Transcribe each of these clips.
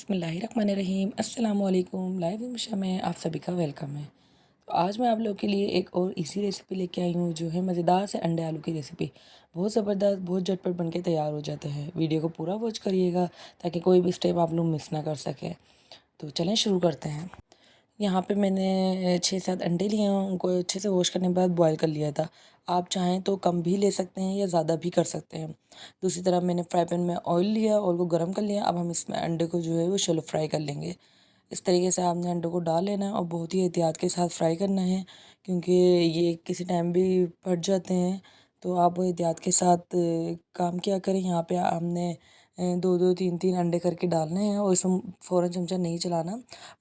बिस्मिल्लाहिर्रहमानिर्रहीम अस्सलामुअलैकुम। लाइव हमेशा में आप सभी का वेलकम है। तो आज मैं आप लोगों के लिए एक और इसी रेसिपी लेके आई हूँ, जो है मज़ेदार से अंडे आलू की रेसिपी। बहुत ज़बरदस्त, बहुत झटपट बन के तैयार हो जाते हैं। वीडियो को पूरा वॉच करिएगा ताकि कोई भी स्टेप आप लोग मिस ना कर सकें। तो चलें शुरू करते हैं। यहाँ पे मैंने 6-7 अंडे लिए हैं, उनको अच्छे से वॉश करने के बाद बॉयल कर लिया था। आप चाहें तो कम भी ले सकते हैं या ज़्यादा भी कर सकते हैं। दूसरी तरफ मैंने फ्राई पैन में ऑयल लिया, ऑयल को गर्म कर लिया। अब हम इसमें अंडे को जो है वो शैलो फ्राई कर लेंगे। इस तरीके से आपने अंडों को डाल लेना है और बहुत ही एहतियात के साथ फ्राई करना है, क्योंकि ये किसी टाइम भी फट जाते हैं। तो आप वो एहतियात के साथ काम किया करें। यहाँ पे हमने दो दो तीन तीन अंडे करके डालने हैं और इसमें फ़ौरन चमचा नहीं चलाना,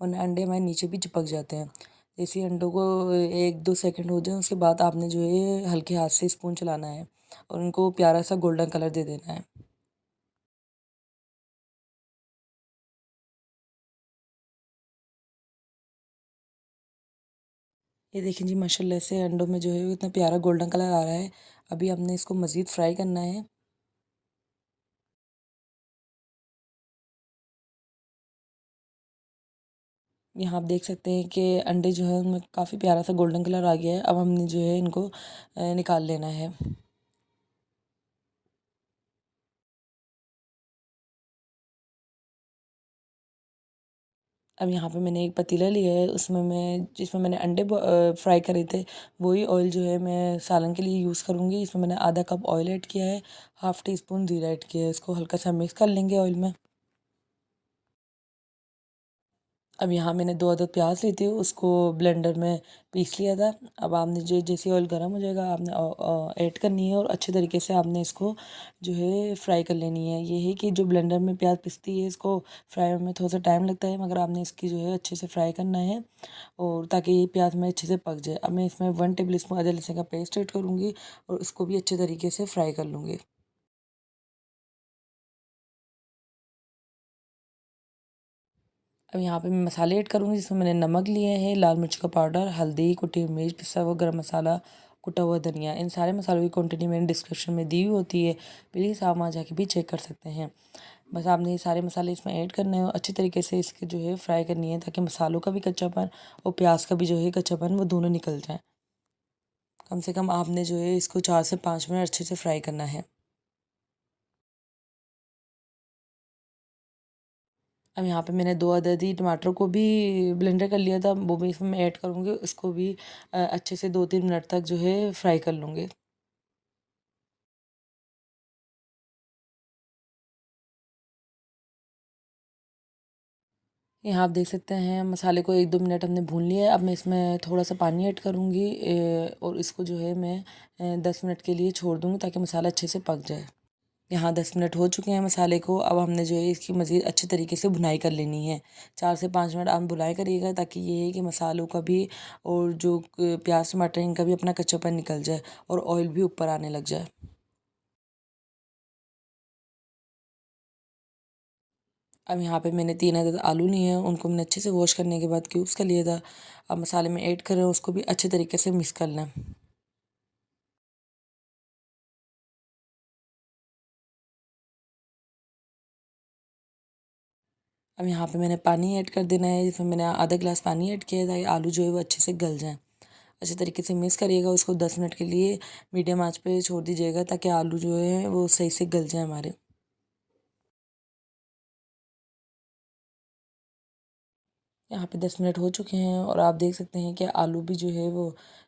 वरना अंडे हमारे नीचे भी चिपक जाते हैं। जैसे ही अंडों को 1-2 सेकंड हो जाए, उसके बाद आपने जो है हल्के हाथ से स्पून चलाना है और उनको प्यारा सा गोल्डन कलर दे देना है। ये देखें जी, माशाल्लाह से अंडों में जो है वो इतना प्यारा गोल्डन कलर आ रहा है। अभी हमने इसको मज़ीद फ्राई करना है। यहाँ आप देख सकते हैं कि अंडे जो है उनमें काफ़ी प्यारा सा गोल्डन कलर आ गया है। अब हमने जो है इनको निकाल लेना है। अब यहाँ पे मैंने एक पतीला लिया है, उसमें मैं जिसमें मैंने अंडे फ्राई करे थे, वही ऑयल जो है मैं सालन के लिए यूज़ करूँगी। इसमें मैंने आधा कप ऑयल ऐड किया है, हाफ़ टी स्पून ज़ीरा ऐड किया है। इसको हल्का सा मिक्स कर लेंगे ऑयल में। अब यहाँ मैंने 2 अदद प्याज ली थी, उसको ब्लेंडर में पीस लिया था। अब आपने जो जैसे ऑयल गर्म हो जाएगा, आपने ऐड करनी है और अच्छे तरीके से आपने इसको जो है फ्राई कर लेनी है। ये है कि जो ब्लेंडर में प्याज पिसती है, इसको फ्राई में थोड़ा सा टाइम लगता है, मगर आपने इसकी जो है अच्छे से फ्राई करना है और ताकि ये प्याज में अच्छे से पक जाए। अब मैं इसमें 1 टेबल स्पून अदरक लहसुन का पेस्ट ऐड करूँगी और इसको भी अच्छे तरीके से फ्राई कर लूँगी। अब यहाँ पे मैं मसाले ऐड करूँगी, जिसमें मैंने नमक लिए हैं, लाल मिर्च का पाउडर, हल्दी, कुटी हुई मिर्च, पिसा हुआ गरम मसाला, कुटा हुआ धनिया। इन सारे मसालों की क्वांटिटी मैंने डिस्क्रिप्शन में दी हुई होती है, प्लीज़ आप वहाँ जाके भी चेक कर सकते हैं। बस आपने ये सारे मसाले इसमें ऐड करने हैं और अच्छी तरीके से इसके जो है फ्राई करनी है, ताकि मसालों का भी कच्चापन और प्याज का भी जो है कच्चापन वो दोनों निकल जाए। कम से कम आपने जो है इसको 4 से 5 मिनट अच्छे से फ्राई करना है। अब यहाँ पे मैंने 2 अदद ही टमाटर को भी ब्लेंडर कर लिया था, वो भी इसमें मैं ऐड करूँगी। उसको भी अच्छे से 2-3 मिनट तक जो है फ्राई कर लूँगी। यहाँ आप देख सकते हैं मसाले को 1-2 मिनट हमने भून लिया है। अब मैं इसमें थोड़ा सा पानी ऐड करूँगी और इसको जो है मैं 10 मिनट के लिए छोड़ दूँगी, ताकि मसाला अच्छे से पक जाए। यहाँ 10 मिनट हो चुके हैं मसाले को। अब हमने जो है इसकी मज़ीद अच्छे तरीके से भुनाई कर लेनी है। 4 से 5 मिनट आप भुनाई करिएगा, ताकि ये है कि मसालों का भी और जो प्याज टमाटर इनका भी अपना कच्चापन निकल जाए और ऑयल भी ऊपर आने लग जाए। अब यहाँ पे मैंने 3 अदद आलू लिए हैं, उनको मैंने अच्छे से वॉश करने के बाद क्यूब्स कर लिया था। अब मसाले में ऐड कर रहे हैं, उसको भी अच्छे तरीके से मिक्स कर लें। अब यहाँ पे मैंने पानी ऐड कर देना है, जिसमें मैंने आधा गिलास पानी ऐड किया है, ताकि आलू जो है वो अच्छे से गल जाएँ। अच्छे तरीके से मिक्स करिएगा, उसको 10 मिनट के लिए मीडियम आंच पे छोड़ दीजिएगा, ताकि आलू जो है वो सही से गल जाए हमारे। यहाँ पे 10 मिनट हो चुके हैं और आप देख सकते हैं कि आलू भी जो है वो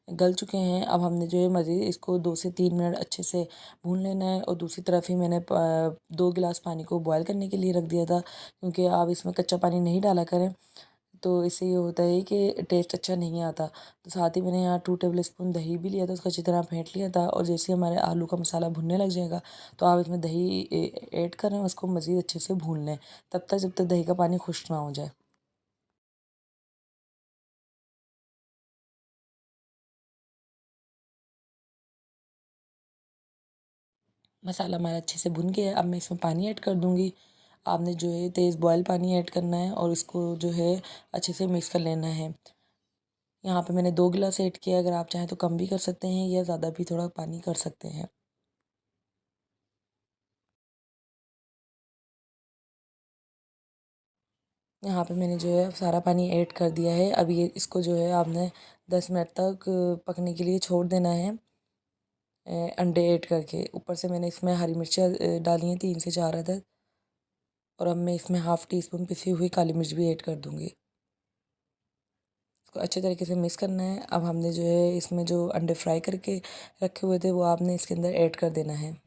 गल चुके हैं। अब हमने जो है मज़ीद इसको 2 से 3 मिनट अच्छे से भून लेना है और दूसरी तरफ ही मैंने 2 गिलास पानी को बॉयल करने के लिए रख दिया था, क्योंकि आप इसमें कच्चा पानी नहीं डाला करें, तो इससे ये होता है कि टेस्ट अच्छा नहीं आता। तो साथ ही मैंने यहाँ 2 टेबल स्पून दही भी लिया था, उसको अच्छी तरह फेंट लिया था और जैसे ही हमारे आलू का मसाला भुनने लग जाएगा, तो आप इसमें दही ऐड करें, उसको मज़ीद अच्छे से भून लें, तब तक जब तक दही का पानी खुश्क ना हो जाए। मसाला हमारा अच्छे से भुन गया है। अब मैं इसमें पानी ऐड कर दूँगी। आपने जो है तेज़ बॉयल पानी ऐड करना है और इसको जो है अच्छे से मिक्स कर लेना है। यहाँ पे मैंने 2 गिलास ऐड किया है, अगर आप चाहें तो कम भी कर सकते हैं या ज़्यादा भी थोड़ा पानी कर सकते हैं। यहाँ पे मैंने जो है सारा पानी ऐड कर दिया है। अब ये इसको जो है आपने 10 मिनट तक पकने के लिए छोड़ देना है अंडे ऐड करके। ऊपर से मैंने इसमें हरी मिर्चें डाली हैं 3 से 4 अदद, और अब मैं इसमें हाफ़ टी स्पून पिसी हुई काली मिर्च भी ऐड कर दूँगी। इसको अच्छे तरीके से मिक्स करना है। अब हमने जो है इसमें जो अंडे फ्राई करके रखे हुए थे वो आपने इसके अंदर ऐड कर देना है,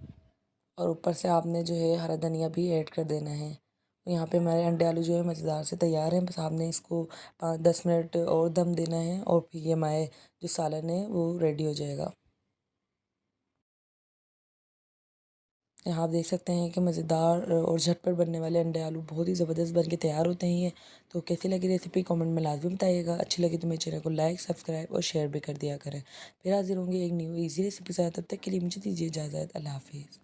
और ऊपर से आपने जो है हरा धनिया भी ऐड कर देना है। यहाँ पे हमारे अंडे आलू जो है मज़ेदार से तैयार हैं। बस आपने इसको 5-10 मिनट और दम देना है, और फिर ये हमारे जो सालन है वो रेडी हो जाएगा। यहाँ आप देख सकते हैं कि मज़ेदार और झटपट बनने वाले अंडे आलू बहुत ही ज़बरदस्त बन के तैयार होते हैं। तो कैसी लगी रेसिपी कमेंट में लाजमी बताइएगा। अच्छी लगी तो मेरे चैनल को लाइक, सब्सक्राइब और शेयर भी कर दिया करें। फिर हाजिर होंगे एक न्यू ईजी रेसिपी के साथ। तब तक के लिए मुझे दीजिए इजाज़त। अल्लाह हाफिज़।